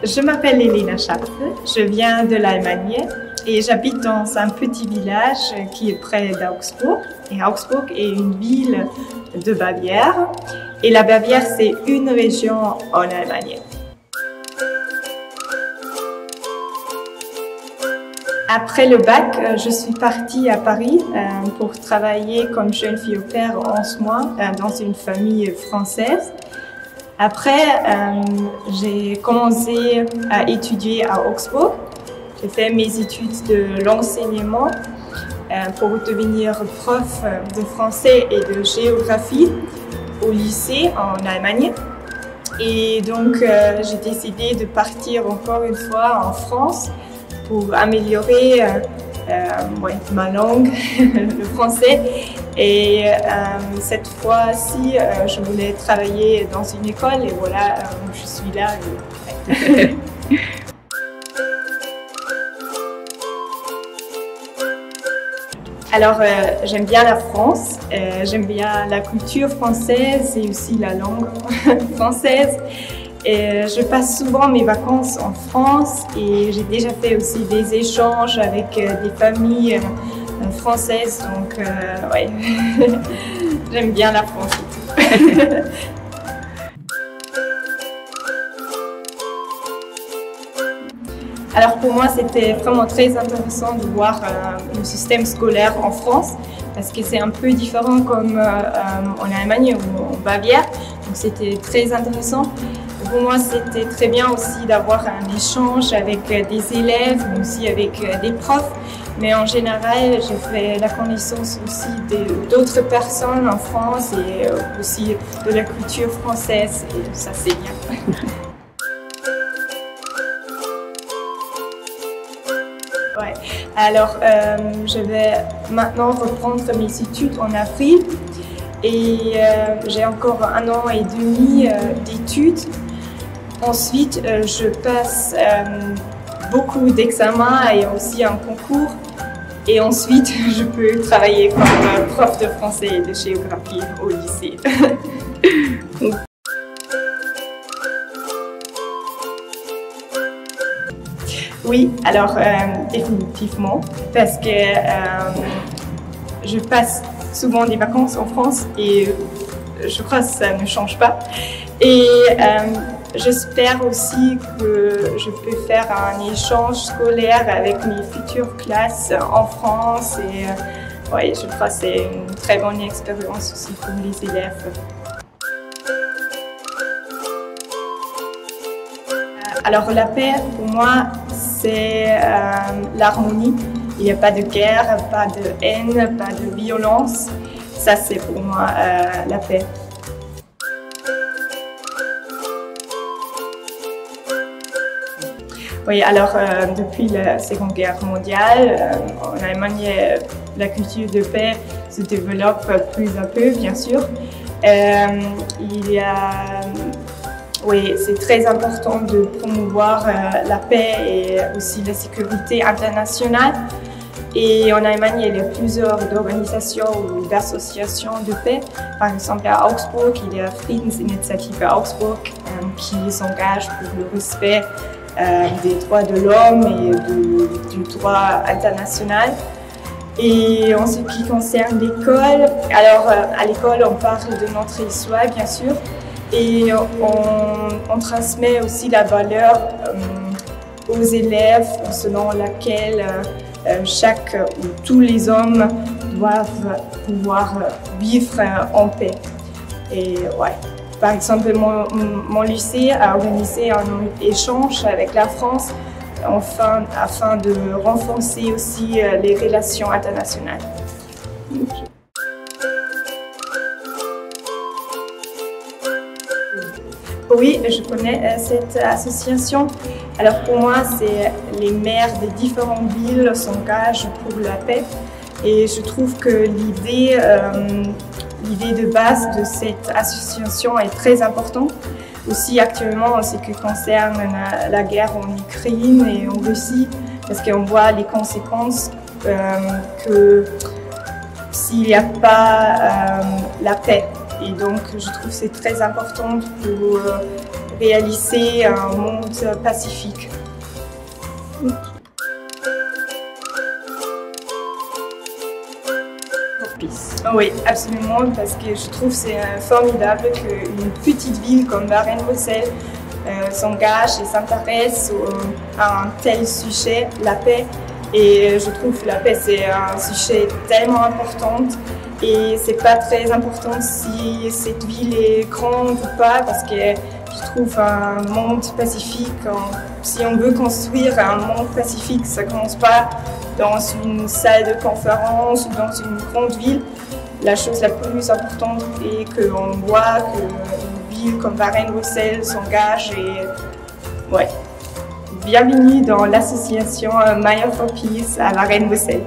Je m'appelle Elena Schatz, je viens de l'Allemagne et j'habite dans un petit village qui est près d'Augsbourg. Et Augsbourg est une ville de Bavière et la Bavière c'est une région en Allemagne. Après le bac, je suis partie à Paris pour travailler comme jeune fille au père 11 mois dans une famille française. Après, j'ai commencé à étudier à Augsbourg. J'ai fait mes études de l'enseignement pour devenir prof de français et de géographie au lycée en Allemagne. Et donc, j'ai décidé de partir encore une fois en France pour améliorer ma langue, le français. Et cette fois-ci, je voulais travailler dans une école et voilà, je suis là. Alors, j'aime bien la France, j'aime bien la culture française et aussi la langue française. Et je passe souvent mes vacances en France et j'ai déjà fait aussi des échanges avec des familles françaises, donc ouais, j'aime bien la France et tout. Alors pour moi, c'était vraiment très intéressant de voir le système scolaire en France parce que c'est un peu différent comme en Allemagne ou en Bavière, donc c'était très intéressant. Pour moi, c'était très bien aussi d'avoir un échange avec des élèves, mais aussi avec des profs. Mais en général, j'ai fait la connaissance aussi d'autres personnes en France et aussi de la culture française. Et ça, c'est bien. Ouais. Alors, je vais maintenant reprendre mes études en avril. Et j'ai encore 1 an et demi d'études. Ensuite, je passe beaucoup d'examens et aussi un concours. Et ensuite, je peux travailler comme prof de français et de géographie au lycée. Oui, alors définitivement, parce que je passe souvent des vacances en France et je crois que ça ne change pas. Et j'espère aussi que je peux faire un échange scolaire avec mes futures classes en France et ouais, je crois que c'est une très bonne expérience aussi pour les élèves. Alors la paix, pour moi, c'est l'harmonie. Il n'y a pas de guerre, pas de haine, pas de violence. Ça, c'est pour moi la paix. Oui, alors depuis la Seconde Guerre mondiale, en Allemagne, la culture de paix se développe peu à peu, bien sûr. Oui, c'est très important de promouvoir la paix et aussi la sécurité internationale. Et en Allemagne, il y a plusieurs organisations ou d'associations de paix. Par exemple, à Augsbourg, il y a Friedensinitiative Augsbourg qui s'engage pour le respect des droits de l'homme et du droit international. Et en ce qui concerne l'école, alors à l'école, on parle de notre histoire, bien sûr, et on transmet aussi la valeur aux élèves selon laquelle tous les hommes doivent pouvoir vivre en paix. Et ouais. Par exemple, mon lycée a organisé un échange avec la France afin de renforcer aussi les relations internationales. Oui, je connais cette association. Alors pour moi, c'est les maires des différentes villes s'engagent pour la paix et je trouve que l'idée de base de cette association est très importante. Aussi actuellement en ce qui concerne la guerre en Ukraine et en Russie, parce qu'on voit les conséquences que s'il n'y a pas la paix. Et donc je trouve que c'est très important pour réaliser un monde pacifique. Oui, absolument, parce que je trouve que c'est formidable qu'une petite ville comme Varennes-Vauzelles s'engage et s'intéresse à un tel sujet, la paix. Et je trouve que la paix, c'est un sujet tellement important. Et c'est pas très important si cette ville est grande ou pas, parce que je trouve un monde pacifique, si on veut construire un monde pacifique, ça commence pas dans une salle de conférence ou dans une grande ville. La chose la plus importante est qu'on voit qu'une ville comme Varennes-Vauzelles s'engage et ouais. Bienvenue dans l'association Maya for Peace à Varennes-Vauzelles.